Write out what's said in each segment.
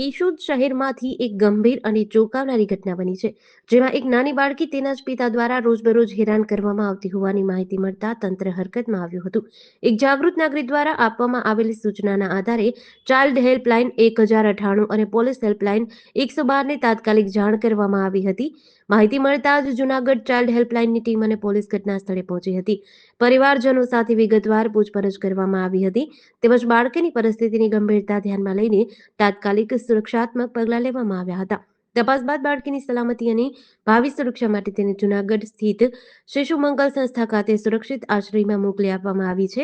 કેશોદ શહેરમાંથી એક ગંભીર અને ચોંકાવનારી ઘટના બની છે, જેમાં એક નાની બાળકી તેના જ પિતા દ્વારા રોજબરોજ હેરાન કરવામાં આવતી હોવાની માહિતી મળતા તંત્ર હરકતમાં આવ્યું હતું. એક જાગૃત નાગરિક દ્વારા આપવામાં આવેલી સૂચનાના આધારે ચાઇલ્ડ હેલ્પલાઇન 1098 અને પોલીસ હેલ્પલાઇન 112ને તાત્કાલિક જાણ કરવામાં આવી હતી. માહિતી મળતા જ જૂનાગઢ ચાઇલ્ડ હેલ્પલાઇનની ટીમ અને પોલીસ ઘટના સ્થળે પહોંચી હતી. પરિવારજનો સાથે વિગતવાર પૂછપરછ કરવામાં આવી હતી, તેમજ બાળકીની પરિસ્થિતિની ગંભીરતા ધ્યાનમાં લઈને તાત્કાલિક સુરક્ષાત્મક પગલાં લેવામાં આવ્યા હતા. તપાસ બાદ બાળકીની સલામતી અને ભાવિ સુરક્ષા માટે તેને જૂનાગઢ સ્થિત શિશુ મંગલ સંસ્થા ખાતે સુરક્ષિત આશ્રયમાં મોકલી આપવામાં આવી છે.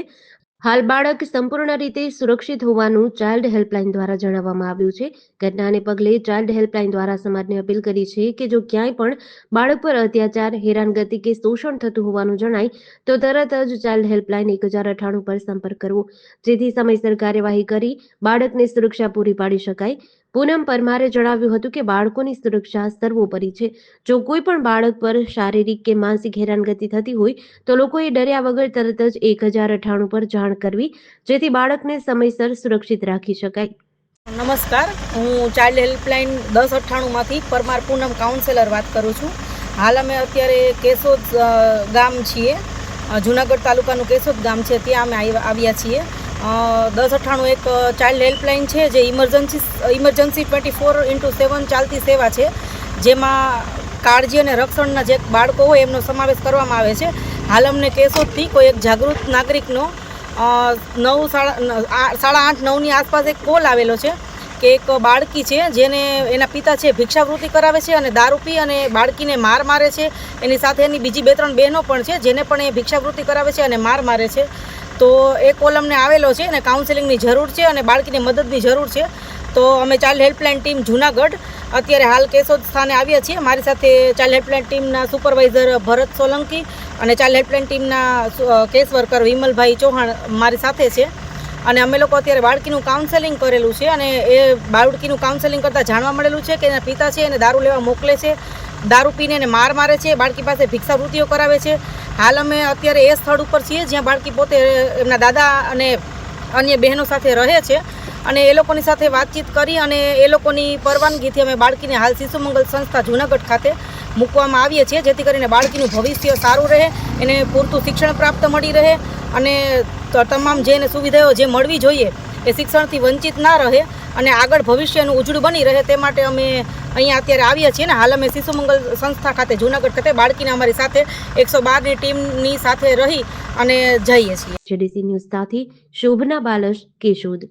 હાલ બાળક સંપૂર્ણ રીતે સુરક્ષિત હોવાનું ચાઇલ્ડ હેલ્પલાઇન દ્વારા જણાવવામાં આવ્યું છે. ઘટનાને પગલે ચાઇલ્ડ હેલ્પલાઇન દ્વારા સમાજને અપીલ કરી છે કે જો ક્યાંય પણ બાળક પર અત્યાચાર, હેરાનગતિ કે શોષણ થતું હોવાનું જણાય તો તરત જ ચાઇલ્ડ હેલ્પલાઇન 1098 પર સંપર્ક કરવો, જેથી સમયસર કાર્યવાહી કરી બાળકને સુરક્ષા પૂરી પાડી શકાય. પૂનમ પરમારે જણાવ્યું હતું કે બાળકોની સુરક્ષા સર્વોપરી છે. જો કોઈ પણ બાળક પર શારીરિક કે માનસિક હેરાનગતિ થતી હોય તો લોકોએ ડર્યા વગર તરત જ 1098 પર જાણ કરવી, જેથી બાળકને સમયસર સુરક્ષિત રાખી શકાય. નમસ્કાર, હું ચાઇલ્ડ હેલ્પલાઇન 1098માંથી પરમાર પૂનમ કાઉન્સેલર વાત કરું છું. હાલ અમે અત્યારે કેશોદ ગામ છીએ, જૂનાગઢ તાલુકાનું કેશોદ ગામ છે, ત્યાં અમે આવ્યા છીએ. 1098 એક ચાઇલ્ડ હેલ્પલાઇન છે જે ઇમરજન્સી 24x7 ચાલતી સેવા છે, જેમાં કાળજી અને રક્ષણના જે બાળકો હોય એમનો સમાવેશ કરવામાં આવે છે. હાલ અમને કેશોદથી કોઈ એક જાગૃત નાગરિકનો 8:30-9ની આસપાસ એક કોલ આવેલો છે કે એક બાળકી છે જેને એના પિતા છે ભિક્ષાવૃત્તિ કરાવે છે અને દારૂ પી અને બાળકીને મારે છે. એની સાથે એની બીજી 2-3 બહેનો પણ છે જેને પણ એ ભિક્ષાવૃત્તિ કરાવે છે અને મારે છે. તો એ કોલ અમને આવેલો છે અને કાઉન્સેલિંગની જરૂર છે અને બાળકીને મદદની જરૂર છે. તો અમે ચાઇલ્ડ હેલ્પલાઇન ટીમ જૂનાગઢ અત્યારે હાલ કેશોદ સ્થાને આવ્યા છીએ. મારી સાથે ચાઇલ્ડ હેલ્પલાઇન ટીમના સુપરવાઇઝર ભરત સોલંકી અને ચાઇલ્ડ હેલ્પલાઇન ટીમના કેસ વર્કર વિમલભાઈ ચૌહાણ મારી સાથે છે. અને અમે લોકો અત્યારે બાળકીનું કાઉન્સેલિંગ કરેલું છે અને એ બાળકીનું કાઉન્સેલિંગ કરતાં જાણવા મળેલું છે કે એના પિતા છે એને દારૂ લેવા મોકલે છે, દારૂ પીને એને મારે છે, બાળકી પાસે ભિક્ષાવૃત્તિઓ કરાવે છે. હાલ અમે અત્યારે એ સ્થળ ઉપર છીએ જ્યાં બાળકી પોતે એમના દાદા અને અન્ય બહેનો સાથે રહે છે અને એ લોકોની સાથે વાતચીત કરી અને એ લોકોની પરવાનગીથી અમે બાળકીને હાલ શિશુ મંગલ સંસ્થા જૂનાગઢ ખાતે મૂકવામાં આવીએ છીએ, જેથી કરીને બાળકીનું ભવિષ્ય સારું રહે, એને પૂરતું શિક્ષણ પ્રાપ્ત મળી રહે અને તમામ જે એને સુવિધાઓ જે મળવી જોઈએ એ શિક્ષણથી વંચિત ના રહે અને આગળ ભવિષ્યનું ઉજળું બની રહે. તે માટે અમે અહીંયા અત્યારે આવ્યા છીએ ને હાલ અમે શિશુ મંગલ સંસ્થા ખાતે જૂનાગઢ ખાતે બાળકીને અમારી સાથે 112ની ટીમની સાથે રહી અને જઈએ છીએ. જેડીસી ન્યૂઝ સાથે શોભના બાલશ, કેશોદ.